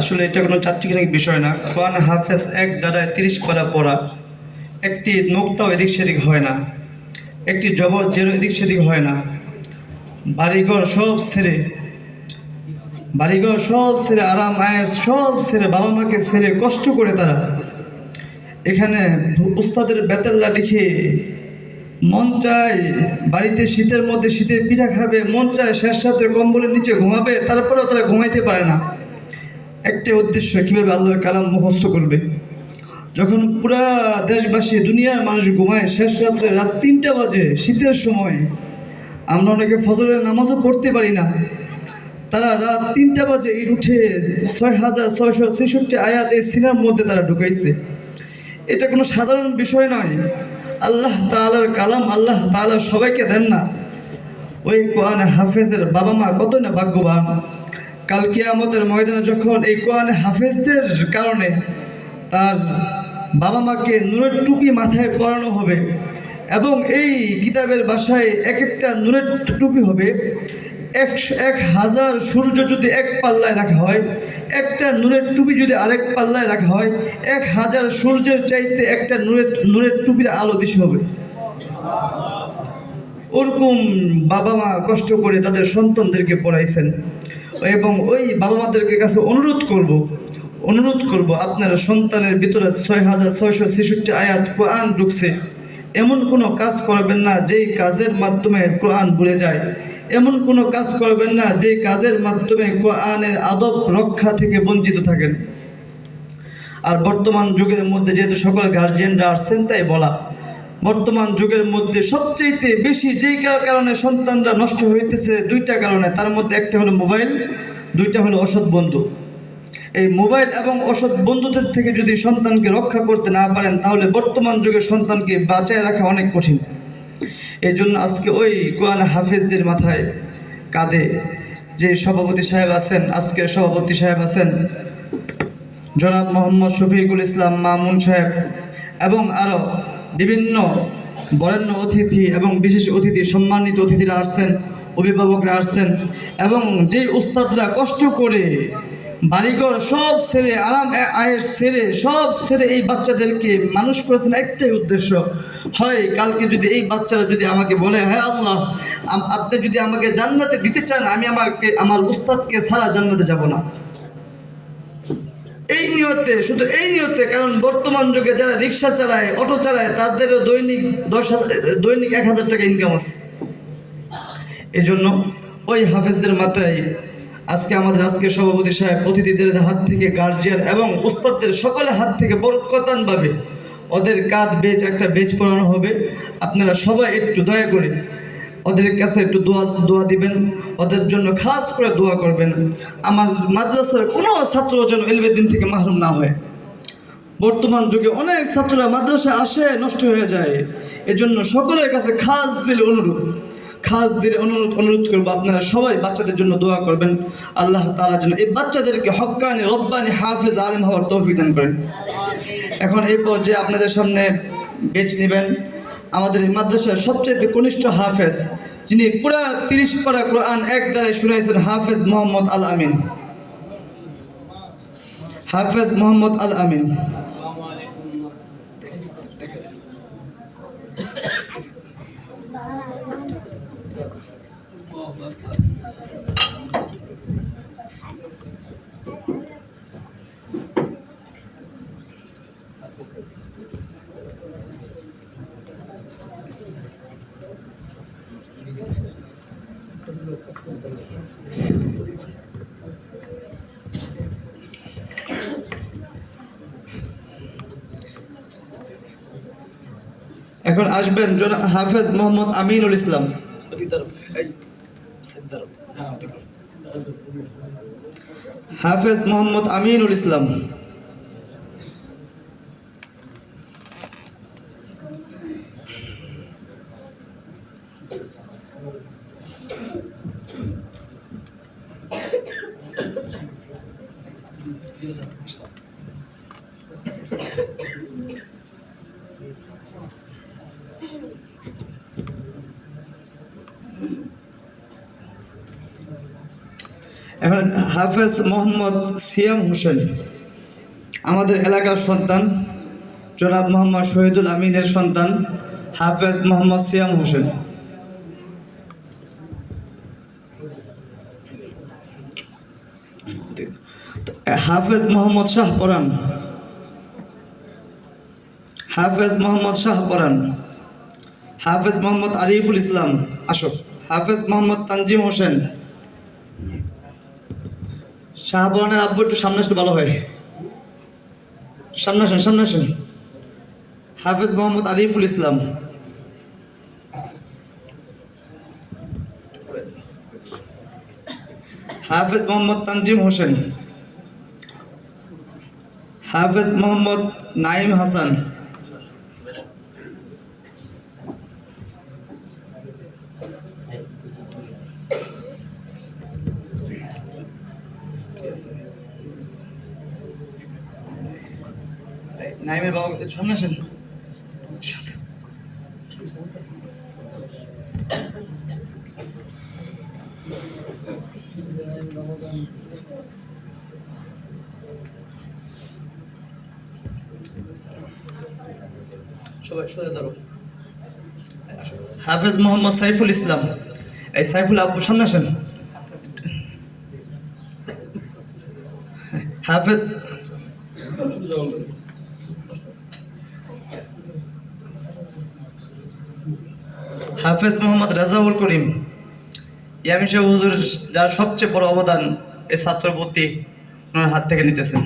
আসলে এটা কোনো চাট্টিখানিক বিষয় না। কোরআন হাফেজ এক দ্বারায় 30 পারা পড়া, একটি নোক্তাও এদিক সেদিক হয় না, একটি জবর জেরো এদিক সেদিক হয় না। বাড়িঘর সব ছেড়ে আরাম আয়েস সব ছেড়ে, বাবা মাকে ছেড়ে কষ্ট করে তারা এখানে উস্তাদের বেতের লাঠি খেয়ে মন চায় বাড়িতে শীতের মধ্যে শীতের পিঠা খাবে, মন চায় শেষ রাতে কম্বলের নিচে ঘুমাবে, তারপরেও তারা ঘুমাইতে পারে না। একটা উদ্দেশ্য, কীভাবে আল্লাহর কালাম মুখস্থ করবে। যখন পুরা দেশবাসী দুনিয়ার মানুষ ঘুমায়, শেষ রাত্রে রাত 3টা বাজে শীতের সময়, আমরা অনেকে ফজরের নামাজও পড়তে পারি না, তারা রাত 3টা বাজে ইট উঠে 6666 আয়াত এই সিনার মধ্যে তারা ঢুকাইছে। এটা কোনো সাধারণ বিষয় নয়। আল্লাহ তাআলার কালাম আল্লাহ তাআলা সবাইকে দেন না। ওই কোরআনে হাফেজের বাবা মা কত না ভাগ্যবান। কাল কিয়ামতের ময়দানে যখন এই কোরআনে হাফেজদের কারণে তার বাবা মাকে নূরের টুপি মাথায় পরানো হবে, এবং এই কিতাবের ভাষায় এক একটা নূরের টুপি হবে 1000 সূর্য যদি এক পাল্লায় রাখা হয়, একটা নূরের টুপি যদি আরেক পাল্লায় রাখা হয়, 1000 সূর্যের চাইতে একটা নূরের টুপির আলো বেশি হবে। ওরকম বাবা মা কষ্ট করে তাদের সন্তানদেরকে পড়াইছেন, এবং ওই বাবা মাদেরকে কাছে অনুরোধ করব আপনার সন্তানের ভিতরে 6666 আয়াত কোরআন ঢুকছে, এমন কোনো কাজ করবেন না যেই কাজের মাধ্যমে কোরআন ভুলে যায়, এমন কোনো কাজ করবেন না যেই কাজের মাধ্যমে কোরআনের আদব রক্ষা থেকে বঞ্চিত থাকেন। আর বর্তমান যুগের মধ্যে যেহেতু সকল গার্জিয়ানরা আসছেন, তাই বলা, বর্তমান যুগের মধ্যে সবচেয়ে বেশি যেই কারণে সন্তানরা নষ্ট হইতেছে 2টা কারণে, তার মধ্যে একটা হলো মোবাইল, 2টা হলো অসৎ বন্ধু। এই মোবাইল এবং অসৎ বন্ধুদের থেকে যদি সন্তানকে রক্ষা করতে না পারেন, তাহলে বর্তমান যুগের সন্তানকে বাঁচায় রাখা অনেক কঠিন। এই জন্য আজকে ওই কোরআন হাফেজদের মাথায় কাঁধে যে সভাপতি সাহেব আছেন, আজকের সভাপতি সাহেব আছেন জনাব মোহাম্মদ শফিকুল ইসলাম মামুন সাহেব, এবং আরও বিভিন্ন বরেণ্য অতিথি এবং বিশেষ অতিথি, সম্মানিত অতিথিরা আসছেন, অভিভাবকরা আসছেন, এবং যেই উস্তাদরা কষ্ট করে বাড়িঘর সব ছেড়ে আরাম আয়েস ছেড়ে সব ছেড়ে এই বাচ্চাদেরকে মানুষ করেছেন একটাই উদ্দেশ্য, হয় কালকে যদি এই বাচ্চারা যদি আমাকে বলে, হ্যাঁ আল্লাহ আপনি যদি আমাকে জান্নাতে দিতে চান, আমি আমার উস্তাদকে ছাড়া জান্নাতে যাব না। এই নিয়তে, শুধু এই নিয়তে, কারণ বর্তমান যুগে যারা রিক্সা চালায়, অটো চালায়, তাদেরও দৈনিক 10,000 টাকা ইনকাম আছে। এই জন্য ওই হাফেজদের মাথায় আজকে আমাদের আজকের সভাপতি সাহেব অতিথিদের হাত থেকে, গার্জিয়ান এবং উস্তাদদের সকলের হাত থেকে বরকতানভাবে ওদের কাঁধ একটা বেজ পড়ানো হবে। আপনারা সবাই একটু দয়া করে ওদের কাছে একটু দোয়া দিবেন, ওদের জন্য খাস করে দোয়া করবেন। আমার মাদ্রাসার কোনো ছাত্র যেন ইলমের দিন থেকে মাহরুম না হয়। বর্তমান যুগে অনেক ছাত্ররা মাদ্রাসায় আসে, নষ্ট হয়ে যায়। এজন্য সকলের কাছে খাস দিলে অনুরোধ করবো, আপনারা সবাই বাচ্চাদের জন্য দোয়া করবেন। আল্লাহ তাআলা যেন এই বাচ্চাদেরকে হক্কানি রব্বানি হাফেজ আলেম হওয়ার তৌফিক দান করেন। এখন এই পর্যায়ে আপনাদের সামনে বেচ নেবেন আমাদের এই মাদ্রাসার সবচেয়ে কনিষ্ঠ হাফেজ, যিনি পুরা 30 পারা কোরআন এক দ্বারায় শুনাইছেন, হাফেজ মোহাম্মদ আল আমিন। হাফেজ মোহাম্মদ আল আমিন। এখন আসবেন হাফেজ মোহাম্মদ আমিনুল ইসলাম। হাফেজ মোহাম্মদ আমিনুল ইসলাম। এখন হাফেজ মোহাম্মদ সিয়াম হোসেন, আমাদের এলাকার সন্তান, জনাব মোহাম্মদ শহীদুল আমিনের সন্তান হাফেজ মোহাম্মদ সিয়াম হোসেন। হাফেজ মোহাম্মদ শাহপরান, হাফেজ মোহাম্মদ শাহপরান, হাফেজ মোহাম্মদ আরিফুল ইসলাম আশোক, হাফেজ মোহাম্মদ তানজিম হোসেন। শাহপরানের আব্বু একটু সামনে আসতে ভালো হয়, সামনে আসেন, সামনে আসেন। হাফেজ মোহাম্মদ আরিফুল ইসলাম, হাফেজ মোহাম্মদ তানজিম হোসেন, হাফেজ মোহাম্মদ নাইম হাসান, নাইমের বাবা সামনে আসেন। সবাই সরে দাঁড়ো। হাফেজ মোহাম্মদ সাইফুল ইসলাম, এই সাইফুল আব্বু সামনে আসেন। হাফেজ হাফেজ মোহাম্মদ রাজাউল করিম, ইয়ামিন শাহ হুজুর যার সবচেয়ে বড় অবদান এই ছাত্র প্রতি ওনার হাত থেকে নিতেছেন।